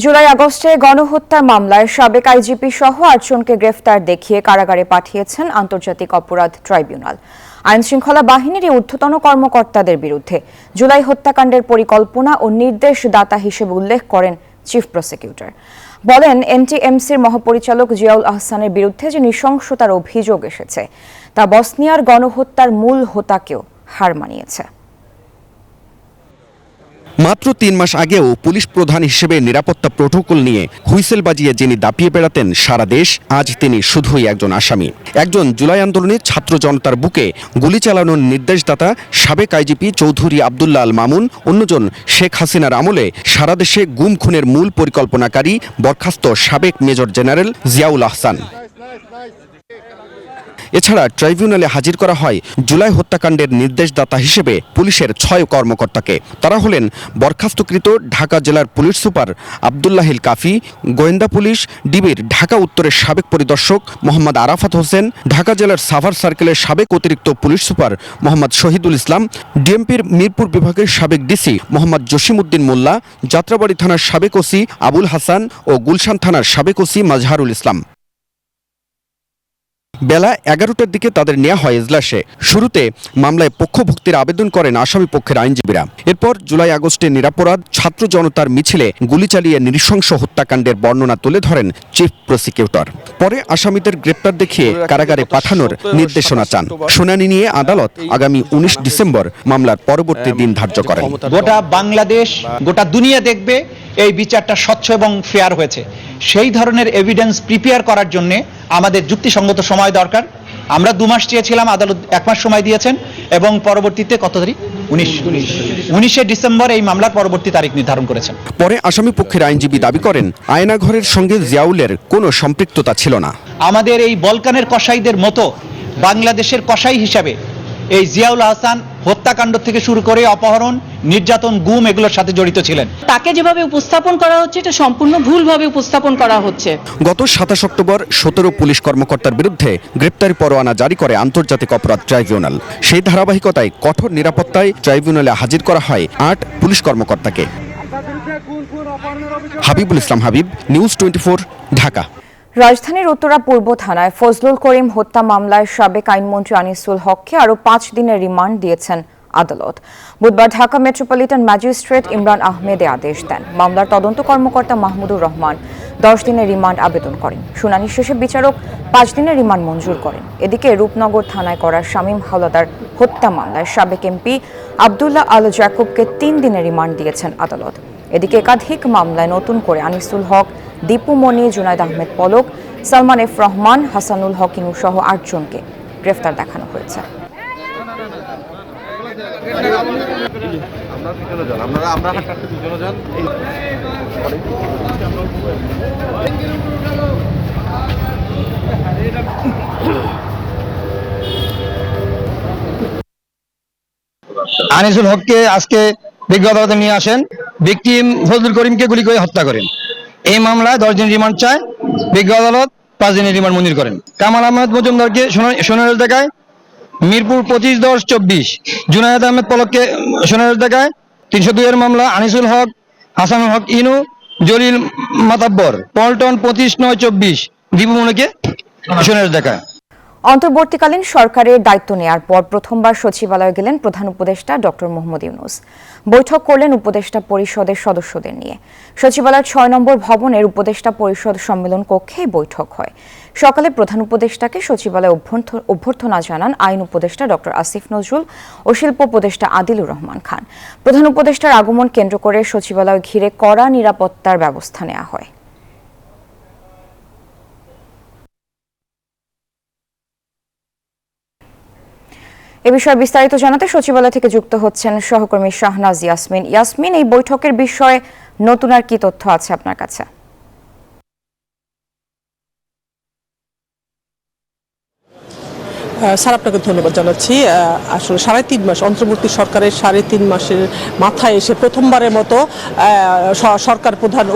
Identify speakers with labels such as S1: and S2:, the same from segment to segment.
S1: জুলাই আগস্টে গণহত্যার মামলায় সাবেক আইজিপি সহ ৮ জনকে গ্রেফতার দেখিয়ে কারাগারে পাঠিয়েছেন আন্তর্জাতিক অপরাধ ট্রাইব্যুনাল। আইনশৃঙ্খলা বাহিনীর ঊর্ধ্বতন কর্মকর্তাদের বিরুদ্ধে জুলাই হত্যাকাণ্ডের পরিকল্পনা ও নির্দেশদাতা হিসেবে উল্লেখ করেন চিফ প্রসিকিউটর। বলেন, এনটিএমসির মহাপরিচালক জিয়াউল আহসানের বিরুদ্ধে যে নৃশংসতার অভিযোগ এসেছে তা বসনিয়ার গণহত্যার মূল হোতাকেও হার মানিয়েছে।
S2: মাত্র ৩ মাস আগেও পুলিশ প্রধান হিসেবে নিরাপত্তা প্রোটোকল নিয়ে হুইসেল বাজিয়ে যিনি দাপিয়ে বেড়াতেন সারা দেশ, আজ তিনি শুধুই একজন আসামি। একজন জুলাই আন্দোলনে ছাত্র জনতার বুকে গুলি চালানোর নির্দেশদাতা সাবেক আইজিপি চৌধুরী আব্দুল্লাহ আল মামুন, অন্যজন শেখ হাসিনার আমলে সারা দেশে গুম খুনের মূল পরিকল্পনাকারী বরখাস্ত সাবেক মেজর জেনারেল জিয়াউল আহসান। এছাড়া ট্রাইব্যুনালে হাজির করা হয় জুলাই হত্যাকাণ্ডের নির্দেশদাতা হিসেবে পুলিশের ৬ কর্মকর্তাকে। তারা হলেন বরখাস্তকৃত ঢাকা জেলার পুলিশ সুপার আব্দুল্লাহিল কাফি, গোয়েন্দা পুলিশ ডিবির ঢাকা উত্তরের সাবেক পরিদর্শক মোহাম্মদ আরাফাত হোসেন, ঢাকা জেলার সাভার সার্কেলের সাবেক অতিরিক্ত পুলিশ সুপার মোহাম্মদ শহীদুল ইসলাম, ডিএমপির মিরপুর বিভাগের সাবেক ডিসি মোহাম্মদ জসিমউদ্দিন মোল্লা, যাত্রাবাড়ী থানার সাবেক ওসি আবুল হাসান ও গুলশান থানার সাবেক ওসি মাজহারুল ইসলাম। বেলা ১১টার দিকে তাদের নেওয়া হয় এজলাসে। শুরুতে মামলায় পক্ষভুক্তির আবেদন করেন আসামি পক্ষের আইনজীবীরা। এরপর জুলাই আগস্টে নিরাপরাধ ছাত্র জনতার মিছিলে গুলি চালিয়ে নৃশংস হত্যাকাণ্ডের বর্ণনা তুলে ধরেন চিফ প্রসিকিউটর। পরে আসামিদের গ্রেপ্তার দেখিয়ে কারাগারে পাঠানোর নির্দেশনা চান। শুনানি নিয়ে আদালত আগামী ১৯ ডিসেম্বর মামলার পরবর্তী দিন ধার্য করেন।
S3: গোটা বাংলাদেশ, গোটা দুনিয়া দেখবে এই বিচারটা স্বচ্ছ এবং ফেয়ার হয়েছে। সেই ধরনের এভিডেন্স প্রিপেয়ার করার জন্য আমাদের যুক্তিসঙ্গত সময় দরকার। আমরা ২ মাস চেয়েছিলাম, আদালত ১ মাস সময় দিয়েছেন এবং পরবর্তীতে কত তারিখ ১৯শে ডিসেম্বর এই মামলার পরবর্তী তারিখ নির্ধারণ করেছেন।
S2: পরে আসামি পক্ষের আইনজীবী দাবি করেন আয়নাঘরের সঙ্গে জিয়াউলের কোনো সম্পৃক্ততা ছিল না।
S3: আমাদের এই বলকানের কসাইদের মতো বাংলাদেশের কসাই হিসাবে এই জিয়াউল আহসান হত্যাকাণ্ড থেকে শুরু করে অপহরণ, নির্যাতন, গুম এগুলোর সাথে জড়িত ছিলেন।
S4: তাকে যেভাবে উপস্থাপন করা হচ্ছে এটা সম্পূর্ণ ভুলভাবে উপস্থাপন করা হচ্ছে।
S2: গত ২৭ অক্টোবর ১৭ পুলিশ কর্মকর্তার বিরুদ্ধে গ্রেপ্তারি পরোয়ানা জারি করে আন্তর্জাতিক অপরাধ ট্রাইব্যুনাল। সেই ধারাবাহিকতায় কঠোর নিরাপত্তায় ট্রাইব্যুনালে হাজির করা হয় ৮ পুলিশ কর্মকর্তাকে। হাবিবুল ইসলাম হাবিব, নিউজ 24, ঢাকা।
S1: রাজধানীর উত্তরা পূর্ব থানায় ফজলুল করিম হত্যা মামলায় সাবেক আইনমন্ত্রী আনিসুল হককে আরও ৫ দিনের রিমান্ড দিয়েছেন আদালত। বুধবার ঢাকা মেট্রোপলিটন ম্যাজিস্ট্রেট ইমরান আহমেদে আদেশ দেন। মামলার তদন্ত কর্মকর্তা মাহমুদুর রহমান ১০ দিনের রিমান্ড আবেদন করেন। শুনানি শেষে বিচারক ৫ দিনের রিমান্ড মঞ্জুর করেন। এদিকে রূপনগর থানায় করা শামীম হাওলাদার হত্যা মামলায় সাবেক এমপি আব্দুল্লাহ আল জাকুবকে ৩ দিনের রিমান্ড দিয়েছেন আদালত। এদিকে একাধিক মামলায় নতুন করে আনিসুল হক, দীপু মনি, জুনাইদ আহমেদ পলক, সালমান এফ রহমান, হাসানুল হক ইনু সহ ৮ জনকে গ্রেফতার দেখানো হয়েছে।
S5: আনিসুল হককে আজকে বিজ্ঞ আদালতে নিয়ে আসেন। ভিকটিম ফজলুল করিমকে গুলি করে হত্যা করেন। এই মামলায় 10 দিন রিমান্ড চায়। বিজ্ঞ আদালত 5 দিনের রিমান্ড মঞ্জুর করেন। কামাল আহমেদ মজুমদারকে সোনারের দেখায় মিরপুর 25-10-24, জুনায়েদ আহমেদ পলককে সোনারের দেখায় 302 এর মামলা, আনিসুল হক, হাসানুল হক ইনু, জলিল মাতাব্বর পল্টন 25-9-24, দীপু মনিকে সোনারের দেখায়।
S1: অন্তর্বর্তীকালীন সরকারের দায়িত্ব নেয়ার পর প্রথমবার সচিবালয়ে গেলেন প্রধান উপদেষ্টা ডক্টর মোহাম্মদ ইউনূস। বৈঠক করলেন উপদেষ্টা পরিষদের সদস্যদের নিয়ে। সচিবালয়ের ৬ নম্বর ভবনের উপদেষ্টা পরিষদ সম্মেলন কক্ষে বৈঠক হয়। সকালে প্রধান উপদেষ্টাকে সচিবালয়ে অভ্যর্থনা জানান আইন উপদেষ্টা ডক্টর আসিফ নজরুল ও শিল্প উপদেষ্টা আদিলুর রহমান খান। প্রধান উপদেষ্টার আগমন কেন্দ্র করে সচিবালয় ঘিরে কড়া নিরাপত্তার ব্যবস্থা নেওয়া হয়। এ বিষয়ে বিস্তারিত জানাতে সচিবালয় থেকে যুক্ত হচ্ছেন সহকর্মী শাহনাজ ইয়াসমিন। ইয়াসমিন, এই বৈঠকের বিষয়ে নতুন আর কি তথ্য আছে আপনার কাছে?
S6: স্যার আপনাকে ধন্যবাদ জানাচ্ছি। আসলে 3.5 মাস অন্তর্বর্তী সরকারের 3.5 মাসের মাথায় এসে প্রথমবারের মতো সরকার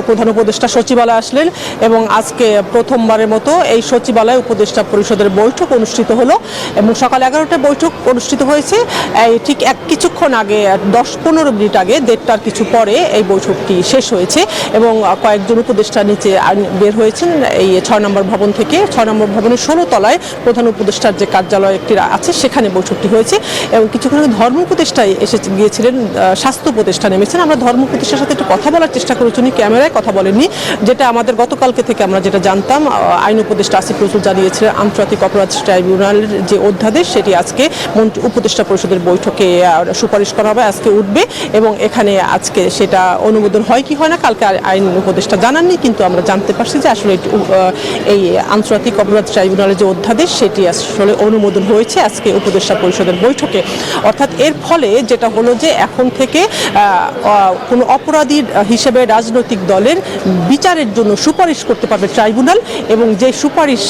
S6: প্রধান উপদেষ্টা সচিবালয়ে আসলেন এবং আজকে প্রথমবারের মতো এই সচিবালয় উপদেষ্টা পরিষদের বৈঠক অনুষ্ঠিত হলো এবং সকাল 11টায় বৈঠক অনুষ্ঠিত হয়েছে। ঠিক কিছুক্ষণ আগে 10-15 মিনিট আগে 1:30টার কিছু পরে এই বৈঠকটি শেষ হয়েছে এবং কয়েকজন উপদেষ্টা নিচে বের হয়েছেন এই 6 নম্বর ভবন থেকে। 6 নম্বর ভবনের 16 তলায় প্রধান উপদেষ্টার যে কার্যালয় একটি আছে সেখানে বৈঠকটি হয়েছে এবং কিছুক্ষণ আগে ধর্ম উপদেষ্টায় এসে গিয়েছিলেন, স্বাস্থ্য উপদেষ্টা নেমেছেন। আমরা ধর্ম উপদেষ্টার সাথে একটু কথা বলার চেষ্টা করেছি, উনি ক্যামেরায় কথা বলেননি, যেটা আমাদের গতকালকে থেকে আমরা যেটা জানতাম। আইন উপদেষ্টা আসিফ নজরুল জানিয়েছিলেন আন্তর্জাতিক অপরাধ ট্রাইব্যুনালের যে অধ্যাদেশ সেটি আজকে উপদেষ্টা পরিষদের বৈঠকে সুপারিশ করা হবে, আজকে উঠবে এবং এখানে আজকে সেটা অনুমোদন হয় কি হয় না কালকে আইন উপদেষ্টা জানাননি, কিন্তু আমরা জানতে পারছি যে আসলে এই আন্তর্জাতিক অপরাধ ট্রাইব্যুনালের যে অধ্যাদেশ সেটি আসলে অনুমোদন হয়েছে আজকে উপদেষ্টা পরিষদের বৈঠকে। অর্থাৎ এর ফলে যেটা হলো যে এখন থেকে কোনো অপরাধী হিসেবে রাজনৈতিক দলের বিচারের জন্য সুপারিশ করতে পারবে ট্রাইব্যুনাল এবং যে সুপারিশ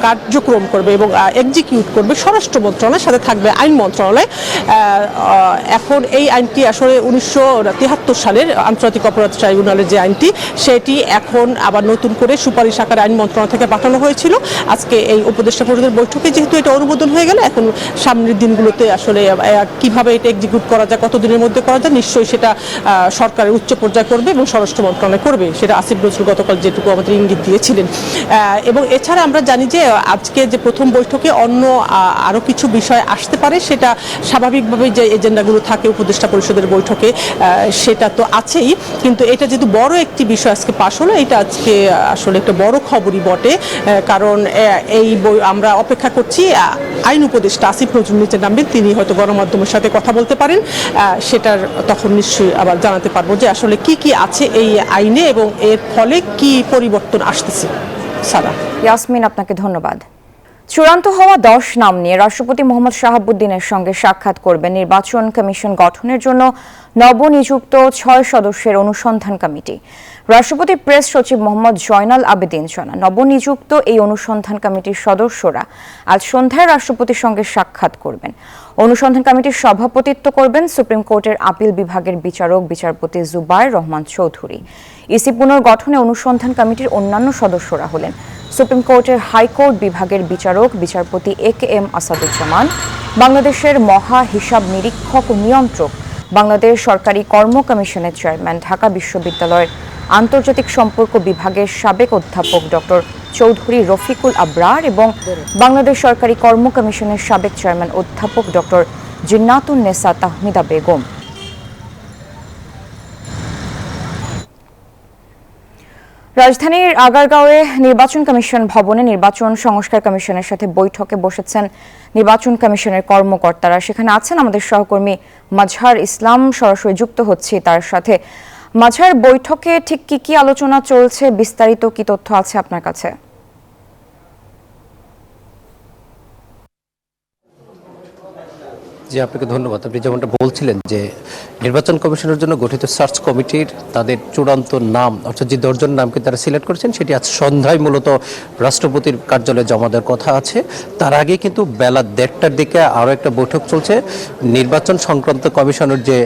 S6: কার্যক্রম করবে এবং এক্সিকিউট করবে স্বরাষ্ট্র মন্ত্রণালয়ের সাথে থাকবে আইন মন্ত্রণালয়। এখন এই আইনটি আসলে 1973 সালের আন্তর্জাতিক অপরাধ ট্রাইব্যুনালের যে আইনটি সেটি এখন আবার নতুন করে সুপারিশ আকারে আইন মন্ত্রণালয় থেকে পাঠানো হয়েছিল। আজকে এই উপদেষ্টা পরিষদের বৈঠকে যেহেতু এটা অনুমোদন হয়ে গেল, এখন সামনের দিনগুলোতে আসলে কিভাবে এটা এক্সিকিউট করা যায়, কতদিনের মধ্যে করা যায়, নিশ্চয়ই সেটা সরকারের উচ্চ পর্যায়ে করবে এবং স্বরাষ্ট্র মন্ত্রণালয় করবে, সেটা আসিফ নজরুল গতকাল যেটুকু আমাদের ইঙ্গিত দিয়েছিলেন। এবং এছাড়া আমরা জানি যে আজকে যে প্রথম বৈঠকে অন্য আরও কিছু বিষয় আসতে পারে, সেটা স্বাভাবিকভাবে যে এজেন্ডাগুলো থাকে উপদেষ্টা পরিষদের বৈঠকে সেটা তো আছেই, কিন্তু এটা যেহেতু বড় একটি বিষয় আজকে পাশ হলো, এটা আজকে আসলে একটা বড় খবরই বটে। কারণ এই আমরা অপেক্ষা করছি আইন উপদেষ্টা আসিফ নজরুল নিচে নামবেন, তিনি হয়তো গণমাধ্যমের সাথে কথা বলতে পারেন, সেটার তখন নিশ্চয়ই আবার জানাতে পারবো যে আসলে কি কি আছে এই আইনে এবং এর ফলে কি পরিবর্তন আসতেছে। সারা।
S1: ইয়াসমিন, আপনাকে ধন্যবাদ। চূড়ান্ত হওয়া 10 নাম নিয়ে রাষ্ট্রপতি মোহাম্মদ শাহাবুদ্দিনের সঙ্গে সাক্ষাৎ করবেন নির্বাচন কমিশন গঠনের জন্য নবনিযুক্ত 6 সদস্যের অনুসন্ধান কমিটি। রাষ্ট্রপতির প্রেস সচিব মোহাম্মদ জয়নাল আবেদিন জানান, নবনিযুক্ত এই অনুসন্ধান কমিটির সদস্যরা আজ সন্ধ্যায় রাষ্ট্রপতির সঙ্গে সাক্ষাৎ করবেন। অনুসন্ধান কমিটির সভাপতিত্ব করবেন সুপ্রিম কোর্টের আপিল বিভাগের বিচারপতি জুবায়ের রহমান চৌধুরী। ইসি পুনর্গঠনে অনুসন্ধান কমিটির অন্যান্য সদস্যরা হলেন সুপ্রিম কোর্টের হাইকোর্ট বিভাগের বিচারপতি AKM আসাদুজ্জামান, বাংলাদেশের মহা হিসাব নিরীক্ষক ও নিয়ন্ত্রক, বাংলাদেশ সরকারি কর্ম কমিশনের চেয়ারম্যান, ঢাকা বিশ্ববিদ্যালয়ের আন্তর্জাতিক সম্পর্ক বিভাগের সাবেক অধ্যাপক ডক্টর চৌধুরী রফিকুল আবরার এবং বাংলাদেশ সরকারি কর্ম কমিশনের সাবেক চেয়ারম্যান অধ্যাপক ডক্টর জিন্নাতুন নেসা তাহমিদা বেগম। রাজধানীর আগারগাঁওয়ে নির্বাচন কমিশন ভবনে নির্বাচন সংস্কার কমিশনের সাথে বৈঠকে বসেছেন নির্বাচন কমিশনের কর্মকর্তারা। সেখানে আছেন আমাদের সহকর্মী মাজহার ইসলাম, সরাসরি যুক্ত হচ্ছে তার সাথে। মাজহার, বৈঠকে ঠিক কি কি আলোচনা চলছে, বিস্তারিত কি তথ্য আছে আপনার কাছে?
S7: জি, আপনাকে ধন্যবাদ। আপনি যেমনটা বলছিলেন যে নির্বাচন কমিশনের জন্য গঠিত সার্চ কমিটির তাদের চূড়ান্ত নাম, অর্থাৎ যে 10 জন নামকে তারা সিলেক্ট করেছেন, সেটি আজ সন্ধ্যায় মূলত রাষ্ট্রপতির কার্যালয়ে জমা দেওয়ার কথা আছে। তার আগে কিন্তু বেলা 1:30টার দিকে আরও একটা বৈঠক চলছে। নির্বাচন সংক্রান্ত কমিশনের যে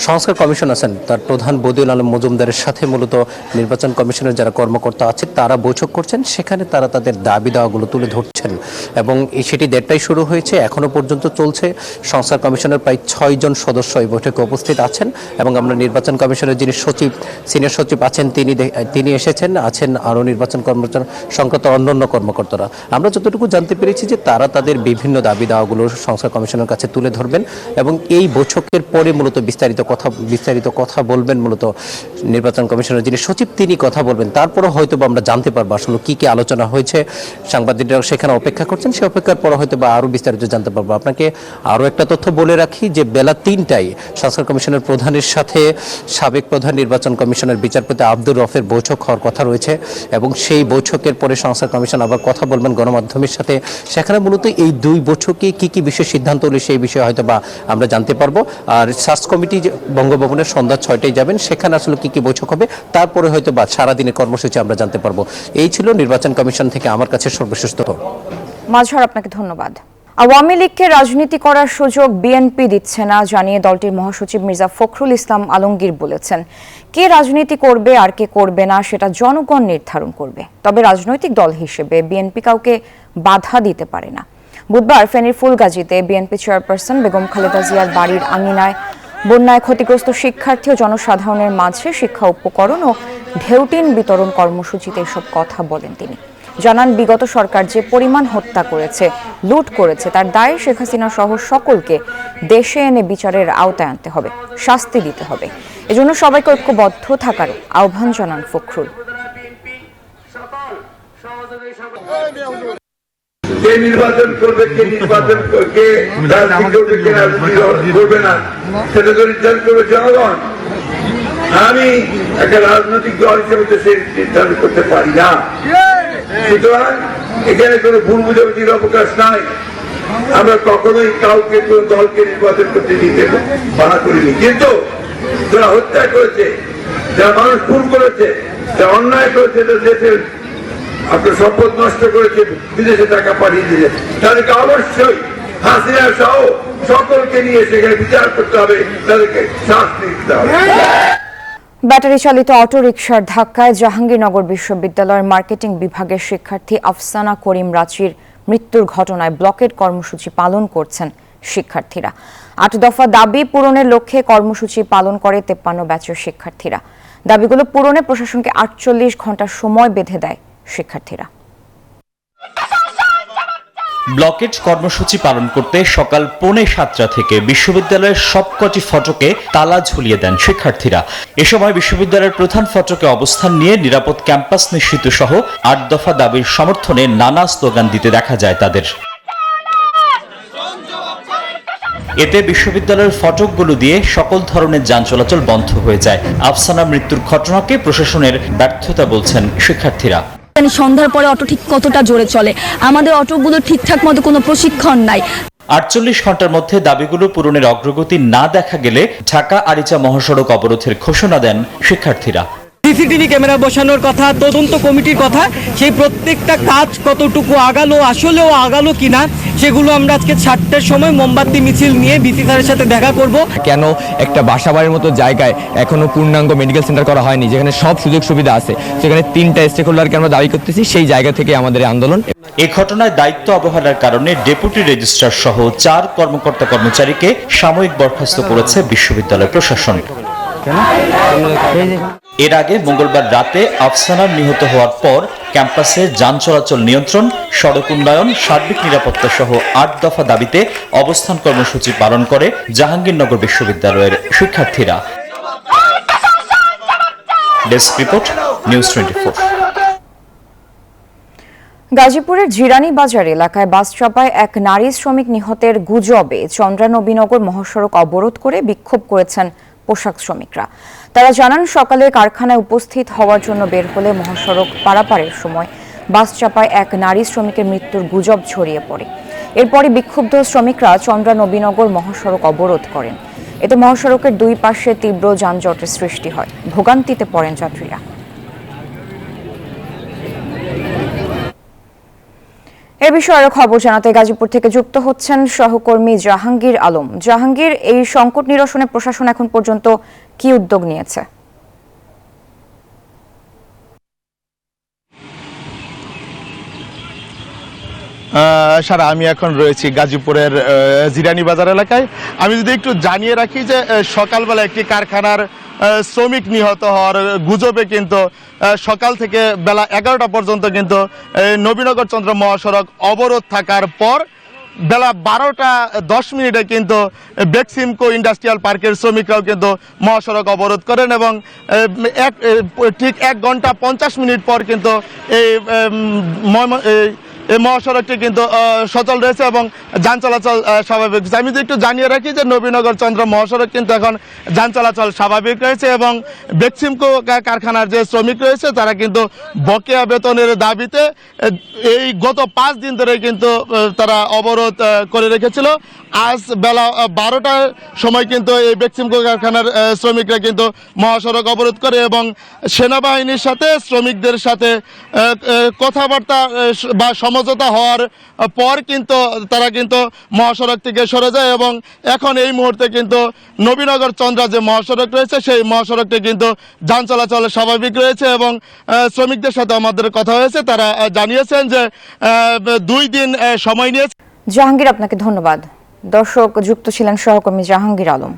S7: সংস্কার কমিশন আছেন তার প্রধান বদিউল আলম মজুমদারের সাথে মূলত নির্বাচন কমিশনের যারা কর্মকর্তা আছে তারা বৈঠক করছেন। সেখানে তারা তাদের দাবি দাওয়াগুলো তুলে ধরছেন এবং সেটি 1:30টায় শুরু হয়েছে, এখনো পর্যন্ত চলছে। সংস্কার কমিশনের প্রায় 6 জন সদস্য এই বৈঠকে উপস্থিত আছেন এবং আমরা নির্বাচন কমিশনের যিনি সিনিয়র সচিব আছেন তিনি এসেছেন, আছেন আরও নির্বাচন কর্মচারী সংক্রান্ত অন্যান্য কর্মকর্তারা। আমরা যতটুকু জানতে পেরেছি যে তারা তাদের বিভিন্ন দাবি দাওয়াগুলো সংস্কার কমিশনের কাছে তুলে ধরবেন এবং এই বৈঠকের পরে মূলত বিস্তারিত কথা বলবেন মূলত নির্বাচন কমিশনের যিনি সচিব, তিনি কথা বলবেন। তারপরে হয়তো আমরা জানতে পারবো আসলে কি কি আলোচনা হয়েছে। সাংবাদিকরা সেখানে অপেক্ষা করছেন, সে অপেক্ষার পরে হয়তো বা আরও বিস্তারিত জানতে পারবো। আপনাকে আরও একটা তথ্য বলে রাখি যে বেলা 3টায় সংস্কার কমিশনের প্রধানের সাথে সাবেক প্রধান নির্বাচন কমিশনের বিচারপতি আব্দুর রফের বৈঠক হওয়ার কথা রয়েছে এবং সেই বৈঠকের পরে সংস্কার কমিশন আবার কথা বলবেন গণমাধ্যমের সাথে। সেখানে মূলত এই 2 বৈঠকে কি কি বিষয়ে সিদ্ধান্ত হলে সেই বিষয়ে হয়তো বা আমরা জানতে পারবো। আর সার্চ কমিটি বঙ্গভবনের সন্ধ্যা 6টায় যাবেন, সেখানে আসলে কি কি বৈঠক হবে তারপরে হয়তো বা সারাদিনের কর্মসূচি আমরা জানতে পারবো। এই ছিল নির্বাচন কমিশন থেকে আমার কাছে সর্বশেষ তথ্য।
S1: মাজহার, আপনাকে ধন্যবাদ। আওয়ামী লীগকে রাজনীতি করার সুযোগ বিএনপি দিচ্ছে না জানিয়ে দলটির মহাসচিব মির্জা ফখরুল ইসলাম আলমগীর বলেছেন, কে রাজনীতি করবে আর কে করবে না সেটা জনগণ নির্ধারণ করবে। তবে রাজনৈতিক দল হিসেবে বিএনপি কাউকে বাধা দিতে পারে না। বুধবার ফেনীর ফুলগাজীতে বিএনপি চেয়ারপারসন বেগম খালেদা জিয়ার বাড়ির আঙিনায় বন্যায় ক্ষতিগ্রস্ত শিক্ষার্থী ও জনসাধারণের মাঝে শিক্ষা উপকরণ ও ঢেউটিন বিতরণ কর্মসূচিতে এসব কথা বলেন তিনি। জানান, বিগত সরকার যে পরিমাণ হত্যা করেছে, লুট করেছে, তার দায়ে শেখ হাসিনা সহ সকলকে দেশে এনে বিচারের আওতায় আনতে হবে, শাস্তি দিতে হবে। এজন্য সবাইকে ঐক্যবদ্ধ থাকার আহ্বান জানান ফখরুল।
S8: কে নির্বাচন করবে, কে নির্বাচন কে রাজনীতি করবে, কে রাজনীতি করবে না, সেটা তো নির্ধারণ করবে জনগণ। আমি একটা রাজনৈতিক দল হিসেবে তো সেই নির্ধারণ করতে পারি না। সুতরাং এখানে কোনো ভুল বুঝাবুঝির অবকাশ নাই। আমরা কখনোই কাউকে কোন দলকে নির্বাচন করতে দিতে বাধা করিনি, কিন্তু যারা হত্যা করেছে, যারা মানুষ খুন করেছে, যারা অন্যায় করেছে, দেশের আপনার সম্পদ নষ্ট করেছে, বিদেশে টাকা পাঠিয়ে দিয়েছে, তাদেরকে অবশ্যই হাসিনা সহ সকলকে নিয়ে সেখানে বিচার করতে হবে, তাদেরকে শাস্তি দিতে হবে।
S1: ব্যাটারি চালিত অটো রিকশার ধাক্কায় জাহাঙ্গীরনগর বিশ্ববিদ্যালয়ের মার্কেটিং বিভাগের শিক্ষার্থী আফসানা করিম রাচির মৃত্যুর ঘটনায় ব্লকেট কর্মসূচি পালন করছেন শিক্ষার্থীরা। ৮ দফা দাবি পূরণের লক্ষ্যে কর্মসূচি পালন করে 53 ব্যাচের শিক্ষার্থীরা। দাবিগুলো পূরণে প্রশাসনকে 48 ঘন্টা সময় বেঁধে দেয় শিক্ষার্থীরা।
S9: ব্লকেট কর্মসূচি পালন করতে সকাল 6:45 থেকে বিশ্ববিদ্যালয়ের সবকটি ফটকে তালা ঝুলিয়ে দেন শিক্ষার্থীরা। এ সময় বিশ্ববিদ্যালয়ের প্রধান ফটকে অবস্থান নিয়ে নিরাপদ ক্যাম্পাস নিশ্চিত সহ ৮ দফা দাবির সমর্থনে নানা স্লোগান দিতে দেখা যায় তাদের। এতে বিশ্ববিদ্যালয়ের ফটকগুলো দিয়ে সকল ধরনের যান চলাচল বন্ধ হয়ে যায়। আফসানা মৃত্যুর ঘটনাকে প্রশাসনের ব্যর্থতা বলছেন শিক্ষার্থীরা।
S10: সন্ধ্যার পরে অটো ঠিক কতটা জোরে চলে, আমাদের অটোগুলো ঠিকঠাক মতো কোনো প্রশিক্ষণ নাই।
S9: 48 ঘন্টার মধ্যে দাবিগুলো পূরণের অগ্রগতি না দেখা গেলে ঢাকা আরিচা মহাসড়ক অবরোধের ঘোষণা দেন শিক্ষার্থীরা।
S11: সিসিটিভি ক্যামেরা বসানোর কথা, তদন্ত কমিটির কথা, সেই প্রত্যেকটা কাজ কতটুকু আগালো, আসলেও আগালো কিনা, সেগুলো আমরা আজকে 4টার সময় মোমবাতি মিছিল নিয়ে ভিসি স্যারের সাথে দেখা করব।
S5: কেন একটা বাসাবাড়ির মতো জায়গায় এখনো পূর্ণাঙ্গ মেডিকেল সেন্টার করা হয়নি, যেখানে সব সুযোগ সুবিধা আছে, সেখানে 3টা স্টেক হোল্ডারকে আমরা দাবি করতেছি। সেই জায়গা থেকে আমাদের আন্দোলন।
S9: এই ঘটনায় দায়িত্ব অবহেলার কারণে ডেপুটি রেজিস্ট্রার সহ 4 কর্মকর্তা কর্মচারীকে সাময়িক বরখাস্ত করেছে বিশ্ববিদ্যালয় প্রশাসন। এর আগে মঙ্গলবার রাতে আফসানা নিহত হওয়ার পর ক্যাম্পাসে যান চলাচল নিয়ন্ত্রণ, সড়ক উন্নয়ন, সার্বিক নিরাপত্তা সহ ৮ দফা দাবিতে অবস্থান কর্মসূচি পালন করে জাহাঙ্গীরনগর বিশ্ববিদ্যালয়ের শিক্ষার্থীরা। Desk report, news 24।
S1: গাজীপুরের জিরানী বাজার এলাকায় বাস চাপায় এক নারী শ্রমিক নিহতের গুজবে চন্দ্রানবীনগর মহাসড়ক অবরোধ করে বিক্ষোভ করেছেন পোশাক শ্রমিকরা। তারা জানান, সকালে কারখানায় উপস্থিত হওয়ার জন্য বের হলে মহাসড়ক পারাপারের সময় বাস চাপায় এক নারী শ্রমিকের মৃত্যুর গুজব ছড়িয়ে পড়ে। এরপরই বিক্ষুব্ধ শ্রমিকরা চন্দ্রানবীনগর মহাসড়ক অবরোধ করেন। এতে মহাসড়কের 2 পাশে তীব্র যানজটের সৃষ্টি হয়, ভোগান্তিতে পড়েন যাত্রীরা। এ বিষয়ে আরো খবর জানাতে গাজীপুর থেকে যুক্ত হচ্ছেন সহকর্মী জাহাঙ্গীর আলম। জাহাঙ্গীর, এই সংকট নিরসনে প্রশাসন এখন পর্যন্ত কি উদ্যোগ নিয়েছে?
S12: সারা আমি এখন রয়েছি গাজীপুরের জিরানী বাজার এলাকায়। আমি যদি একটু জানিয়ে রাখি যে সকালবেলা একটি কারখানার শ্রমিক নিহত হওয়ার গুজবে কিন্তু সকাল থেকে বেলা 11টা পর্যন্ত কিন্তু নবীনগর চন্দ্র মহাসড়ক অবরোধ থাকার পর বেলা 12টা10 কিন্তু বেক্সিমকো ইন্ডাস্ট্রিয়াল পার্কের শ্রমিকরাও কিন্তু মহাসড়ক অবরোধ করেন এবং ঠিক 1 ঘন্টা 50 মিনিট পর কিন্তু এই মহাসড়কটি কিন্তু সচল রয়েছে এবং যান চলাচল স্বাভাবিক। আমি যদি একটু জানিয়ে রাখি যে নবীনগর চন্দ্র মহাসড়ক কিন্তু এখন যান চলাচল স্বাভাবিক রয়েছে এবং বেক্সিমকো কারখানার যে শ্রমিক রয়েছে তারা কিন্তু বকেয়া বেতনের দাবিতে এই গত 5 দিন ধরে কিন্তু তারা অবরোধ করে রেখেছিল। আজ বেলা 12টার সময় কিন্তু এই বেক্সিমকো কারখানার শ্রমিকরা কিন্তু মহাসড়ক অবরোধ করে এবং সেনাবাহিনীর সাথে শ্রমিকদের সাথে কথাবার্তা বা সমঝোতা হওয়ার পর কিন্তু তারা কিন্তু মহাসড়ক থেকে সরে যায় এবং এখন এই মুহূর্তে কিন্তু নবীনগর চন্দ্রা যে মহাসড়ক রয়েছে সেই মহাসড়কটি কিন্তু যান চলাচল স্বাভাবিক রয়েছে এবং শ্রমিকদের সাথে আমাদের কথা হয়েছে, তারা জানিয়েছেন যে 2 দিন সময় নিয়েছে।
S1: জাহাঙ্গীর, আপনাকে ধন্যবাদ। দর্শক, যুক্ত ছিলেন সহকর্মী জাহাঙ্গীর আলম।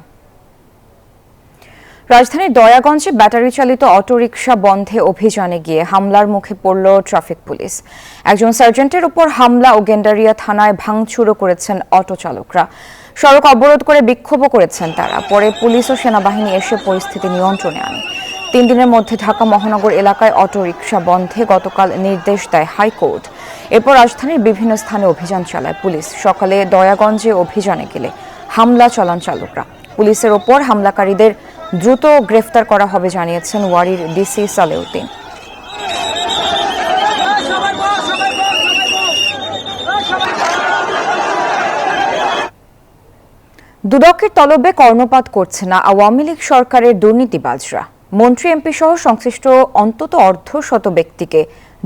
S1: রাজধানীর দয়াগঞ্জে ব্যাটারি চালিত অটোরিকশা বন্ধে অভিযানে গিয়ে হামলার মুখে পড়ল ট্রাফিক পুলিশ। একজন সার্জেন্টের উপর হামলা ও গেন্ডারিয়া থানায় ভাঙচুরও করেছেন অটো চালকরা। সড়ক অবরোধ করে বিক্ষোভও করেছেন তারা। পরে পুলিশ ও সেনাবাহিনী এসে পরিস্থিতি নিয়ন্ত্রণে আনে। 3 দিনের মধ্যে ঢাকা মহানগর এলাকায় অটোরিকশা বন্ধে গতকাল নির্দেশ দেয় হাইকোর্ট। এরপর রাজধানীর বিভিন্ন স্থানে অভিযান চালায় পুলিশ। সকালে দয়াগঞ্জে অভিযানে গেলে হামলা চালান চালকরা। পুলিশের ওপর হামলাকারীদের দ্রুত গ্রেফতার করা হবে জানিয়েছেন ওয়ারির ডিসি সালেউদ্দিন। দুদকের তলবে কর্ণপাত করছে না আওয়ামী লীগ সরকারের দুর্নীতিবাজরা। মন্ত্রী, এমপি সহ সংশ্লিষ্ট অন্তত অর্ধশত ব্যক্তিকে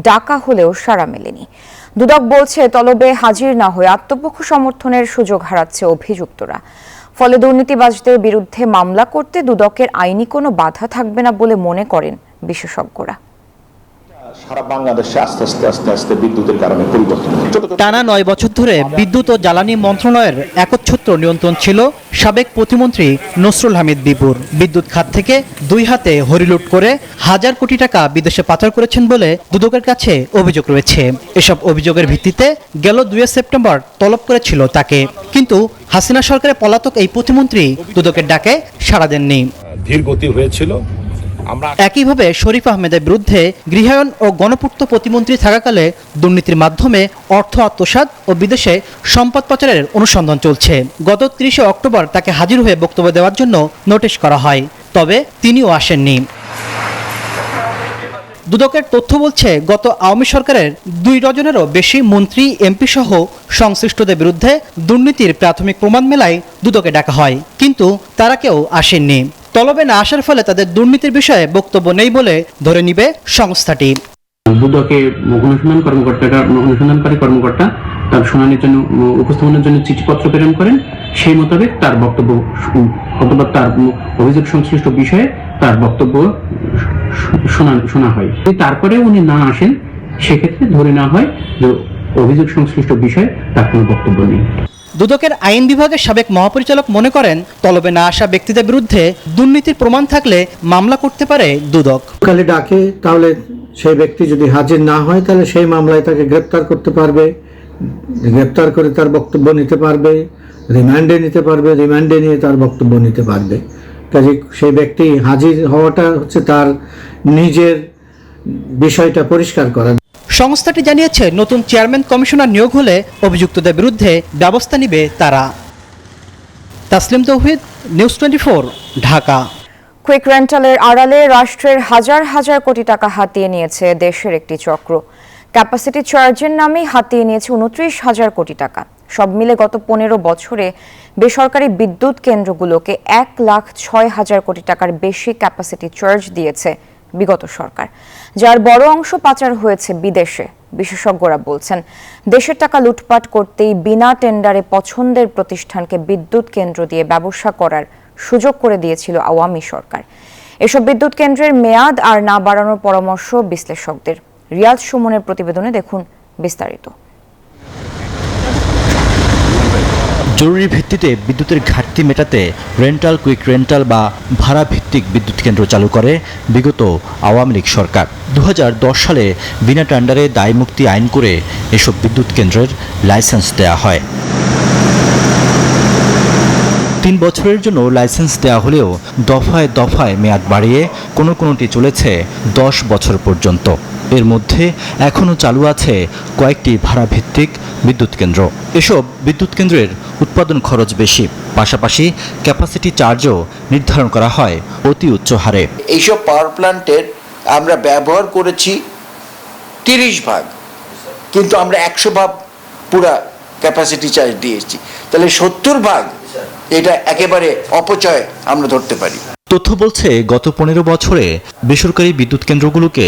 S1: ডাকা হলেও সাড়া মেলেনি। দুদক বলছে, তলবে হাজির না হয়ে আত্মপক্ষ সমর্থনের সুযোগ হারাচ্ছে অভিযুক্তরা। ফলে দুর্নীতিবাজদের বিরুদ্ধে মামলা করতে দুদকের আইনি কোনো বাধা থাকবে না বলে মনে করেন বিশেষজ্ঞরা।
S13: সারা বাংলাদেশে আস্তে আস্তে বিদ্যুতের কারণে পরিবর্তন।
S11: টানা 9 বছর ধরে বিদ্যুৎ ও জ্বালানি মন্ত্রণালয়ের একচ্ছত্র নিয়ন্ত্রণ ছিল সাবেক প্রতিমন্ত্রী নসরুল হামিদ বিপুর। বিদ্যুৎ খাত থেকে 2 হাতে হরিলুট করে হাজার কোটি টাকা বিদেশে পাচার করেছেন বলে দুদকের কাছে অভিযোগ রয়েছে। এসব অভিযোগের ভিত্তিতে গেল 2 সেপ্টেম্বর তলব করেছিল তাকে, কিন্তু হাসিনা সরকারের পলাতক এই প্রতিমন্ত্রী দুদকের ডাকে সাড়া দেননি।
S13: ধীর গতি হয়েছিল।
S11: একইভাবে শরীফ আহমেদের বিরুদ্ধে গৃহায়ন ও গণপূর্ত প্রতিমন্ত্রী থাকাকালে দুর্নীতির মাধ্যমে অর্থ আত্মসাৎ ও বিদেশে সম্পদ পাচারের অনুসন্ধান চলছে। গত 30 অক্টোবর তাকে হাজির হয়ে বক্তব্য দেওয়ার জন্য নোটিশ করা হয়, তবে তিনিও আসেননি। দুদকের তথ্য বলছে, গত আওয়ামী সরকারের 2 ডজনেরও বেশি মন্ত্রী, এমপি সহ সংশ্লিষ্টদের বিরুদ্ধে দুর্নীতির প্রাথমিক প্রমাণ মেলায় দুদকে ডাকা হয়, কিন্তু তারা কেউ আসেননি। তলবে না আসার ফলে তাদের দুর্নীতির বিষয়ে বক্তব্য নেই বলে ধরে নিবে সংস্থাটি।
S14: দুদকে অনুসন্ধানকারী কর্মকর্তা তার শুনানির জন্য উপস্থাপনের জন্য চিঠিপত্র প্রেরণ করেন। সেই মোতাবেক তার বক্তব্য অথবা তার অভিযোগ সংশ্লিষ্ট বিষয়ে তার বক্তব্য শোনা হয়। তারপরে উনি না আসেন, সেক্ষেত্রে ধরে নেওয়া হয় যে অভিযোগ সংশ্লিষ্ট বিষয়ে তার কোনো বক্তব্য নেই।
S11: দুদকের আইন বিভাগের সাবেক মহাপরিচালক মনে করেন, তলবে না আসা ব্যক্তিদের বিরুদ্ধে দুর্নীতির প্রমাণ থাকলে মামলা করতে পারে দুদক।
S15: কালে ডাকে, তাহলে সেই ব্যক্তি যদি হাজির না হয় তাহলে সেই মামলায় তাকে গ্রেপ্তার করতে পারবে, গ্রেপ্তার করে তার বক্তব্য নিতে পারবে, রিমান্ডে নিতে পারবে, রিমান্ডে নিয়ে তার বক্তব্য নিতে পারবে। কাজে সেই ব্যক্তি হাজির হওয়াটা হচ্ছে তার নিজের বিষয়টা পরিষ্কার করা।
S11: সংস্থাটি জানিয়েছে, নতুন চেয়ারম্যান কমিশনার নিয়োগ হলে অভিযুক্তদের বিরুদ্ধে ব্যবস্থা নেবে তারা। তাসলিম তৌহিদ, নিউজ 24, ঢাকা।
S1: কুইক রেন্টালের আড়ালে রাষ্ট্রের হাজার হাজার কোটি টাকা হাতিয়ে নিয়েছে দেশের একটি চক্র। ক্যাপাসিটি চার্জের নামে হাতিয়ে নিয়েছে 29,000 কোটি টাকা। সব মিলে গত 15 বছরে বেসরকারি বিদ্যুৎ কেন্দ্রগুলোকে 1,06,000 কোটি টাকার বেশি ক্যাপাসিটি চার্জ দিয়েছে বিগত সরকার, যার বড় অংশ পাচার হয়েছে বিদেশে। বিশেষজ্ঞরা বলছেন, দেশের টাকা লুটপাট করতেই বিনা টেন্ডারে পছন্দের প্রতিষ্ঠানকে বিদ্যুৎ কেন্দ্র দিয়ে ব্যবসা করার সুযোগ করে দিয়েছিল আওয়ামী সরকার। এসব বিদ্যুৎ কেন্দ্রের মেয়াদ আর না বাড়ানোর পরামর্শ বিশ্লেষকদের। রিয়াজ সুমনের প্রতিবেদনে দেখুন বিস্তারিত।
S9: জরুরি ভিত্তিতে বিদ্যুতের ঘাটতি মেটাতে রেন্টাল, কুইক রেন্টাল বা ভাড়া ভিত্তিক বিদ্যুৎ কেন্দ্র চালু করে বিগত আওয়ামী লীগ সরকার। 2010 সালে বিনা টেন্ডারে দায়মুক্তি আইন করে এসব বিদ্যুৎ কেন্দ্রের লাইসেন্স দেওয়া হয়। 3 বছরের জন্য লাইসেন্স দেওয়া হলেও দফায় দফায় মেয়াদ বাড়িয়ে কোনোটি চলেছে 10 বছর পর্যন্ত। এর মধ্যে এখনও চালু আছে কয়েকটি ভাড়াভিত্তিক বিদ্যুৎ কেন্দ্র। এসব বিদ্যুৎ কেন্দ্রের উৎপাদন খরচ বেশি, পাশাপাশি ক্যাপাসিটি চার্জও নির্ধারণ করা হয় অতি উচ্চ হারে।
S16: এইসব পাওয়ার প্ল্যান্টের আমরা ব্যবহার করেছি 30 ভাগ, কিন্তু আমরা 100 ভাগ পুরা ক্যাপাসিটি চার্জ দিয়েছি। তাহলে 70 ভাগ এটা একেবারে অপচয় আমরা ধরতে পারি।
S9: তথ্য বলছে গত 15 বছরে বেসরকারি বিদ্যুৎ কেন্দ্রগুলোকে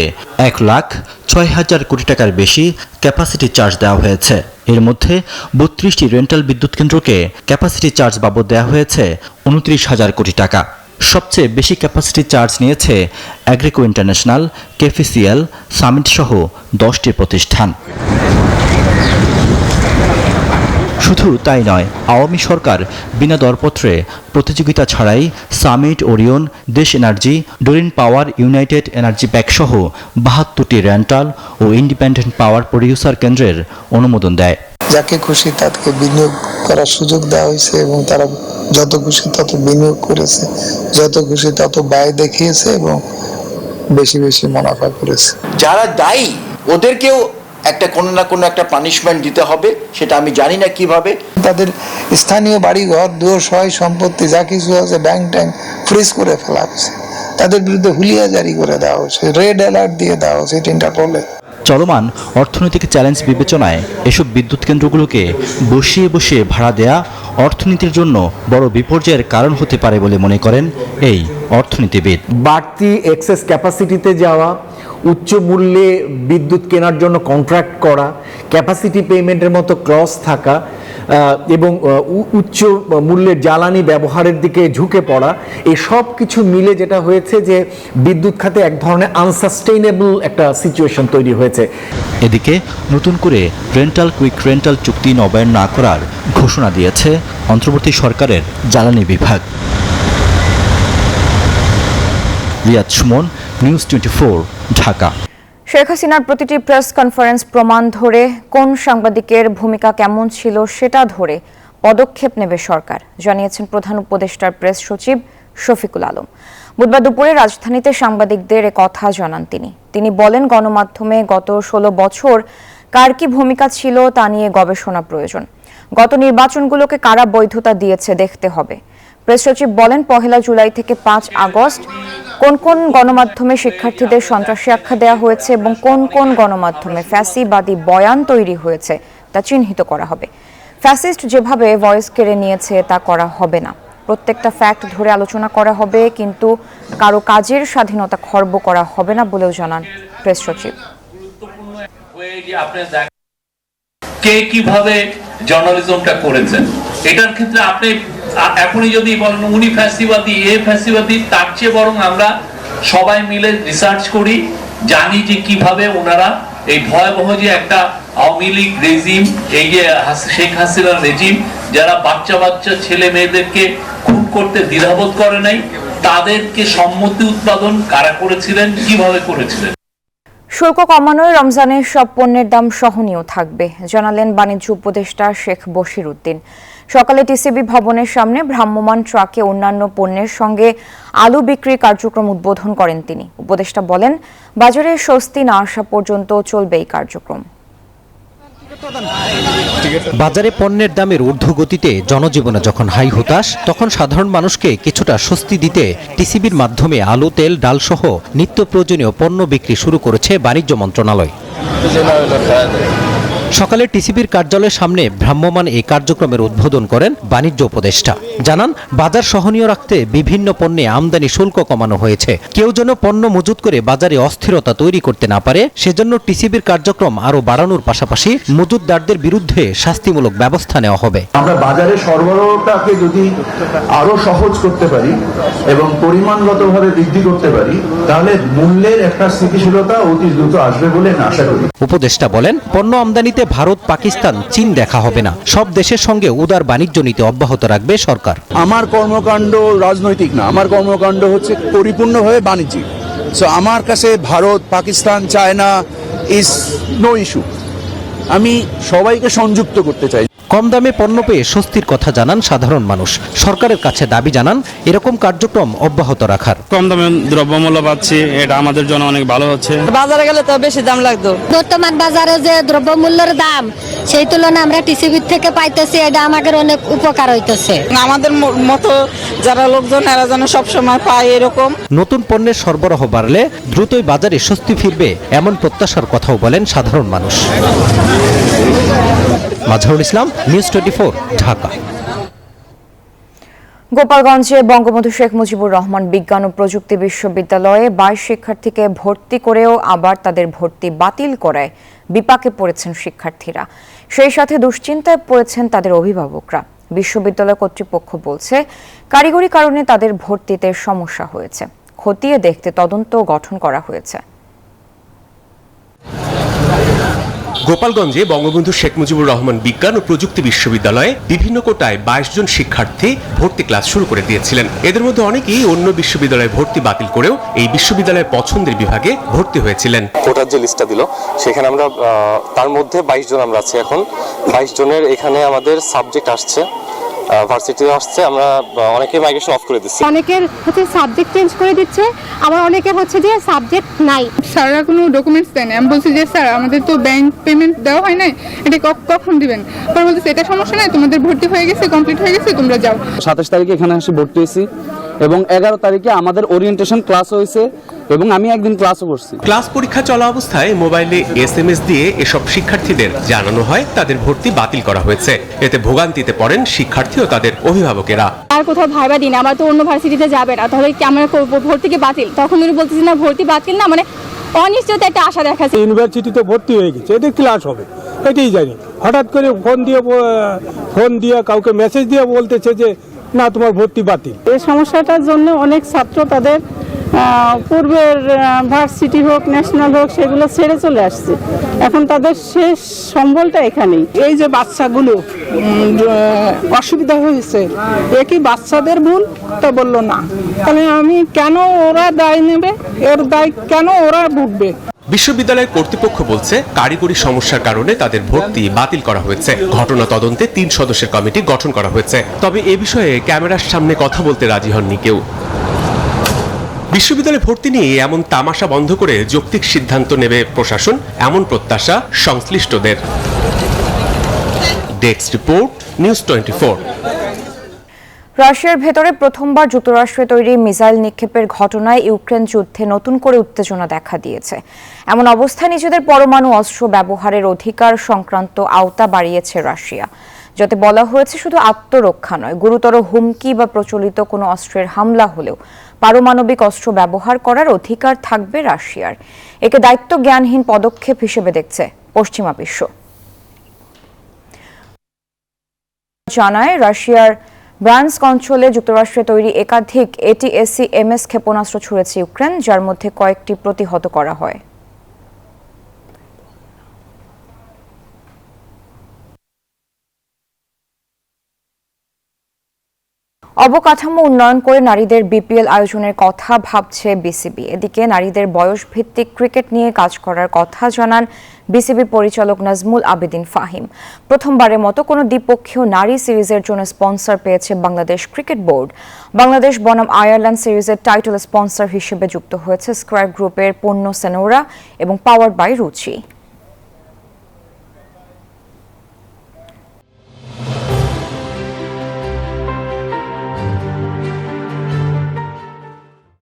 S9: 1,06,000 কোটি টাকার বেশি ক্যাপাসিটি চার্জ দেওয়া হয়েছে। এর মধ্যে 32টি রেন্টাল বিদ্যুৎ কেন্দ্রকে ক্যাপাসিটি চার্জ বাবদ দেওয়া হয়েছে 29,000 কোটি টাকা। সবচেয়ে বেশি ক্যাপাসিটি চার্জ নিয়েছে অ্যাগ্রিকো ইন্টারন্যাশনাল, কেফিসিএল, সামিট সহ 10টি প্রতিষ্ঠান। শুধু তাই নয়, আওয়ামী সরকার বিনা দরপত্রে প্রতিযোগিতা ছাড়াই সামিট, ওরিয়ন, দেশ এনার্জি, ডোরিন পাওয়ার, ইউনাইটেড এনার্জি প্যাক সহ 72টি রেন্টাল ও ইন্ডিপেন্ডেন্ট পাওয়ার প্রডিউসার কেন্দ্রের অনুমোদন দেয়।
S17: যাকে খুশি তাকে বিনিয়োগ করার সুযোগ দেওয়া হয়েছে এবং তারা যত খুশি তত বিনিয়োগ করেছে, যত খুশি তত ব্যয় দেখিয়েছে এবং বেশি বেশি মুনাফা করেছে।
S16: যারা দায়ী ওদেরকেও একটা কোনো না কোনো একটা পানিশমেন্ট দিতে হবে, সেটা আমি জানি না কিভাবে।
S17: তাদের স্থানীয় বাড়ি ঘর দুয়ার সহায় সম্পত্তি যা কিছু আছে ব্যাংক ট্যাঙ্ক ফ্রিজ করে ফেলা হচ্ছে, তাদের বিরুদ্ধে হুলিয়া জারি করে দেওয়া হচ্ছে, রেড অ্যালার্ট দিয়ে দেওয়া হচ্ছে ইন্টারপোলে।
S9: চলমান অর্থনৈতিক চ্যালেঞ্জ বিবেচনায় এসব বিদ্যুৎ কেন্দ্রগুলোকে বসিয়ে বসিয়ে ভাড়া দেয়া অর্থনীতির জন্য বড় বিপর্যয়ের কারণ হতে পারে বলে মনে করেন এই অর্থনীতিবিদ।
S18: বাড়তি এক্সেস ক্যাপাসিটিতে যাওয়া, উচ্চ মূল্যে বিদ্যুৎ কেনার জন্য কন্ট্রাক্ট করা, ক্যাপাসিটি পেমেন্টের মতো ক্লজ থাকা এবং উচ্চ মূল্যের জ্বালানি ব্যবহারের দিকে ঝুঁকে পড়া, এই সব কিছু মিলে যেটা হয়েছে যে বিদ্যুৎ খাতে এক ধরনের আনসাস্টেইনেবল একটা সিচুয়েশন তৈরি হয়েছে।
S9: এদিকে নতুন করে রেন্টাল কুইক রেন্টাল চুক্তি নবায়ন না করার ঘোষণা দিয়েছে অন্তর্বর্তী সরকারের জ্বালানি বিভাগ। রিয়াদ সুমন, নিউজ 24, ঢাকা।
S1: শেখ হাসিনার প্রতিটি প্রেস কনফারেন্স প্রমাণ ধরে কোন সাংবাদিকের ভূমিকা কেমন ছিল সেটা ধরে পদক্ষেপ নেবে সরকার, জানিয়েছেন প্রধান উপদেষ্টার প্রেস সচিব শফিকুল আলম। বুধবার দুপুরে রাজধানীতে সাংবাদিকদের এ কথা জানান তিনি বলেন, গণমাধ্যমে গত 16 বছর কার কি ভূমিকা ছিল তা নিয়ে গবেষণা প্রয়োজন। গত নির্বাচনগুলোকে কারা বৈধতা দিয়েছে দেখতে হবে। প্রেস সচিব বলেন, 1 জুলাই থেকে 5 আগস্ট কোন কোন গণমাধ্যমে শিক্ষার্থীদের সন্ত্রাসী আখ্যা দেওয়া হয়েছে এবং কোন কোন গণমাধ্যমে ফ্যাসিবাদী বয়ান তৈরি হয়েছে তা চিহ্নিত করা হবে। ফ্যাসিস্ট যেভাবে ভয়েস কেড়ে নিয়েছে তা করা হবে না। প্রত্যেকটা ফ্যাক্ট ধরে আলোচনা করা হবে, কিন্তু কারো কাজের স্বাধীনতা খর্ব করা হবে না বলেও জানান প্রেস সচিব।
S19: কে কিভাবে জার্নালিজমটা করেছেন এটার ক্ষেত্রে আপনি এখনই যদি বলেন উনি ফ্যাসিবাদী, এ ফ্যাসিবাদী, তার চেয়ে বরং আমরা সবাই মিলে রিসার্চ করি, জানি যে কিভাবে ওনারা এই ভয়াবহ যে একটা আওয়ামী লীগ রেজিম, এই যে শেখ হাসিনার রেজিম, যারা বাচ্চা বাচ্চা ছেলে মেয়েদেরকে খুন করতে দ্বিধাবোধ করে নাই, তাদেরকে সম্মতি উৎপাদন কারা করেছিলেন, কিভাবে করেছিলেন।
S1: শুল্ক কমানোয় রমজানের সব পণ্যের দাম সহনীয় থাকবে, জানালেন বাণিজ্য উপদেষ্টা শেখ বশির উদ্দিন। সকালে টিসিবি ভবনের সামনে ভ্রাম্যমাণ ট্রাকে অন্যান্য পণ্যের সঙ্গে আলু বিক্রির কার্যক্রম উদ্বোধন করেন তিনি। উপদেষ্টা বলেন, বাজারে স্বস্তি না আসা পর্যন্ত চলবে এই কার্যক্রম।
S7: বাজারে পণ্যের দামের ঊর্ধ্বগতিতে জনজীবনে যখন হাই হতাশ, তখন সাধারণ মানুষকে কিছুটা স্বস্তি দিতে টিসিবির মাধ্যমে আলু, তেল, ডাল সহ নিত্য প্রয়োজনীয় পণ্য বিক্রি শুরু করেছে বাণিজ্য মন্ত্রণালয়। সকালে টিসিবির কার্যালয়ের সামনে ভ্রাম্যমাণ এই কার্যক্রমের উদ্বোধন করেন বাণিজ্য উপদেষ্টা। জানান, বাজার সহনীয় রাখতে বিভিন্ন পণ্যে আমদানি শুল্ক কমানো হয়েছে। কেউ যেন পণ্য মজুত করে বাজারে অস্থিরতা তৈরি করতে না পারে, সেজন্য টিসিবির কার্যক্রম আরও বাড়ানোর পাশাপাশি মজুতদারদের বিরুদ্ধে শাস্তিমূলক ব্যবস্থা নেওয়া হবে।
S20: আমরা বাজারে সরবরাহটাকে যদি আরো সহজ করতে পারি এবং পরিমাণগতভাবে বৃদ্ধি করতে পারি, তাহলে মূল্যের একটা স্থিতিশীলতা অতি দ্রুত আসবে বলে আশা করি।
S7: উপদেষ্টা বলেন, পণ্য আমদানিতে ভারত, পাকিস্তান, চীন দেখা হবে না। সব দেশের সঙ্গে উদার বাণিজ্য নীতি অব্যাহত রাখবে সরকার।
S20: আমার কর্মকাণ্ড রাজনৈতিক না, আমার কর্মকাণ্ড হচ্ছে পরিপূর্ণভাবে বাণিজ্যিক। সো আমার কাছে Bharat, Pakistan, China is no issue. আমি সবাইকে সংযুক্ত করতে চাই।
S7: কম দামে পণ্য পেয়ে স্বস্তির কথা জানান সাধারণ মানুষ। সরকারের কাছে দাবি জানান এরকম কার্যক্রম অব্যাহত রাখার।
S21: কম দামে দ্রব্যমূল্য পাচ্ছি, এটা আমাদের জন্য অনেক ভালো হচ্ছে।
S22: বাজারে গেলে তো বেশি দাম লাগতো।
S23: বর্তমান বাজারে যে দ্রব্যমূল্যের দাম, সেই তুলনায় আমরা টিসিবি থেকে পাইতেছি, এটা আমাদের অনেক উপকার হইতেছে।
S22: আমাদের মতো যারা লোকজন এরা যেন সবসময় পায় এরকম।
S7: নতুন পণ্যের সরবরাহ বাড়লে দ্রুতই বাজারে স্বস্তি ফিরবে, এমন প্রত্যাশার কথাও বলেন সাধারণ মানুষ। মাজহারুল ইসলাম, নিউজ 24, ঢাকা।
S1: গোপালগঞ্জে বঙ্গবন্ধু শেখ মুজিবুর রহমান বিজ্ঞান ও প্রযুক্তি বিশ্ববিদ্যালয়ে 22 শিক্ষার্থীকে ভর্তি করেও আবার তাদের ভর্তি বাতিল করায় বিপাকে পড়েছেন শিক্ষার্থীরা। সেই সাথে দুশ্চিন্তায় পড়েছেন তাদের অভিভাবকরা। বিশ্ববিদ্যালয় কর্তৃপক্ষ বলছে, কারিগরি কারণে তাদের ভর্তিতে সমস্যা হয়েছে। খতিয়ে দেখতে তদন্ত গঠন করা হয়েছে।
S2: গোপালগঞ্জে বঙ্গবন্ধু শেখ মুজিবুর রহমান বিজ্ঞান ও প্রযুক্তি বিশ্ববিদ্যালয়ে বিভিন্ন কোটায় 22 জন শিক্ষার্থী ভর্তি ক্লাস শুরু করে দিয়েছিলেন। এদের মধ্যে অনেকেই অন্য বিশ্ববিদ্যালয়ে ভর্তি বাতিল করেও এই বিশ্ববিদ্যালয়ের পছন্দের বিভাগে ভর্তি হয়েছিলেন।
S3: কোটার যে লিস্টটা দিল সেখানে আমরা তার মধ্যে 22 জন আমরা আছি। এখন 22 জনের এখানে আমাদের সাবজেক্ট আসছে, ভার্সিটি আসছে, আমরা অনেকে মাইগ্রেশন অফ করে দিচ্ছি।
S4: অনেকের হচ্ছে সাবজেক্ট চেঞ্জ করে দিচ্ছে, আবার অনেকের হচ্ছে যে সাবজেক্ট নাই। স্যাররা কোনো ডকুমেন্টস দেন, আমি বলছি যে স্যার আমাদের তো ব্যাংক পেমেন্ট দেওয়া হয় নাই, এটা কখন দিবেন? পরে বলতেছে এটা সমস্যা নাই, তোমাদের ভর্তি হয়ে গেছে, কমপ্লিট হয়ে গেছে, তোমরা যাও।
S24: 27 তারিখে এখানে এসে ভর্তি হয়েছি এবং 11 তারিখে আমাদের ওরিয়েন্টেশন ক্লাস হয়েছে এবং আমি একদিন ক্লাসও করছি।
S2: ক্লাস পরীক্ষা চলা অবস্থায় মোবাইলে SMS দিয়ে এসব শিক্ষার্থীদের জানানো হয় তাদের ভর্তি বাতিল করা হয়েছে। এতে ভোগান্তিতে পড়েন শিক্ষার্থী ও তাদের অভিভাবকেরা।
S10: আর কোথাও ভাইবা দিন, আবার তো অন্য ভার্সিটিতে যাবে না, তাহলে কি আমরা ভর্তি কি বাতিল? তখন উনি বলতেছি না ভর্তি বাতিল না, মানে অনিশ্চয়তা একটা আশা দেখাচ্ছে।
S25: ইউনিভার্সিটিতে ভর্তি হয়ে গেছে, এটা ক্লাস হবে এটাই জানি। হঠাৎ করে ফোন দিয়ে কাউকে মেসেজ দিয়ে বলতেছে যে না তোমার ভর্তি বাতিল।
S4: এই সমস্যাটার জন্য অনেক ছাত্র তাদের পূর্বের ভার্সিটি হোক, ন্যাশনাল হোক, সেগুলো ছেড়ে চলে আসছে। এখন তাদের শেষ সম্বলটা এখানেই। এই যে বাচ্চাগুলো অসুবিধা হয়েছে, এ কি বাচ্চাদের ভুল? তা বললো না, তাহলে আমি কেন ওরা দায় নেবে? এর দায় কেন ওরা ভুগবে?
S2: বিশ্ববিদ্যালয়ের কর্তৃপক্ষ বলছে, কারিগরি সমস্যার কারণে তাদের ভর্তি বাতিল করা হয়েছে। ঘটনা তদন্তে 3 সদস্যের কমিটি গঠন করা হয়েছে। তবে এ বিষয়ে ক্যামেরার সামনে কথা বলতে রাজি হননি কেউ। বিশ্ববিদ্যালয়ে ভর্তি নিয়ে এমন তামাশা বন্ধ করে যৌক্তিক সিদ্ধান্ত নেবে প্রশাসন, এমন প্রত্যাশা সংশ্লিষ্টদের। Desk report, news 24।
S1: রাশিয়ার ভেতরে প্রথমবার যুক্তরাষ্ট্রে তৈরি মিসাইল নিক্ষেপের ঘটনায় ইউক্রেন যুদ্ধে নতুন করে উত্তেজনা দেখা দিয়েছে। এমন অবস্থায় নিজেদের পরমাণু অস্ত্র ব্যবহারের অধিকার সংক্রান্ত আওতা বাড়িয়েছে রাশিয়া, যাতে বলা হয়েছে শুধু আত্মরক্ষা নয়, গুরুতর হুমকি বা প্রচলিত কোনো অস্ত্রের হামলা হলেও পারমাণবিক অস্ত্র ব্যবহার করার অধিকার থাকবে রাশিয়ার। একে দায়িত্ব জ্ঞানহীন পদক্ষেপ হিসেবে দেখছে পশ্চিমা বিশ্ব। জানায় রাশিয়ার ব্রায়ানস্ক অঞ্চলে যুক্তরাষ্ট্রে তৈরি একাধিক ATACMS ক্ষেপণাস্ত্র ছুড়েছে ইউক্রেন, যার মধ্যে কয়েকটি প্রতিহত করা হয়। অবকাঠামো উন্নয়ন করে নারীদের BPL আয়োজনের কথা ভাবছে বিসিবি। এদিকে নারীদের বয়স ভিত্তিক ক্রিকেট নিয়ে কাজ করার কথা জানান বিসিবি পরিচালক নাজমুল আবেদিন ফাহিম। প্রথমবারের মতো কোনো দ্বিপক্ষীয় নারী সিরিজের জন্য স্পন্সর পেয়েছে বাংলাদেশ ক্রিকেট বোর্ড। বাংলাদেশ বনাম আয়ারল্যান্ড সিরিজের টাইটেল স্পন্সর হিসেবে যুক্ত হয়েছে স্কয়ার গ্রুপের পণ্য সেনোরা এবং পাওয়ার বাই রুচি।